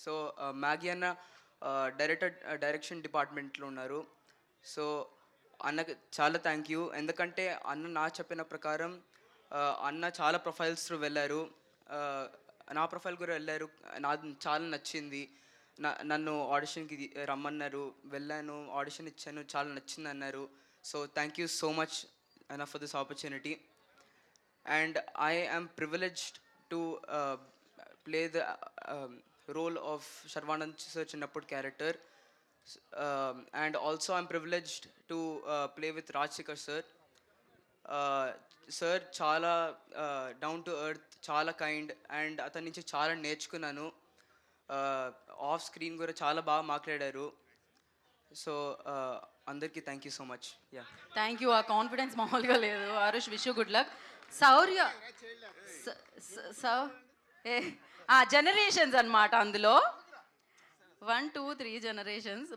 So Maggi అన్న direction డిపార్ట్మెంట్లో ఉన్నారు. సో అన్నకి చాలా థ్యాంక్ యూ. ఎందుకంటే అన్న నా చెప్పిన ప్రకారం అన్న చాలా ప్రొఫైల్స్ త్రూ వెళ్ళారు. నా ప్రొఫైల్ కూడా వెళ్ళారు. నాకు చాలా నచ్చింది. నన్ను ఆడిషన్కి రమ్మన్నారు. వెళ్ళాను, ఆడిషన్ ఇచ్చాను, చాలా నచ్చింది అన్నారు. So thank you so much అన్న for this opportunity. And I am privileged to play the role of Sharvanand Sir Chinnapud character. And also I'm privileged to play with Rajsekhar sir. Sir చాలా down to earth, చాలా kind, and అతని నుంచి చాలా నేర్చుకున్నాను. Off screen కూడా చాలా బాగా మాట్లాడారు. సో అందరికీ thank you so much. Yeah, thank you. ఆ కాన్ఫిడెన్స్ మామూలుగా లేదు. Aarush, wish you good luck. Shaurya generations అన్నమాట అందులో 1 2 3 జనరేషన్స్.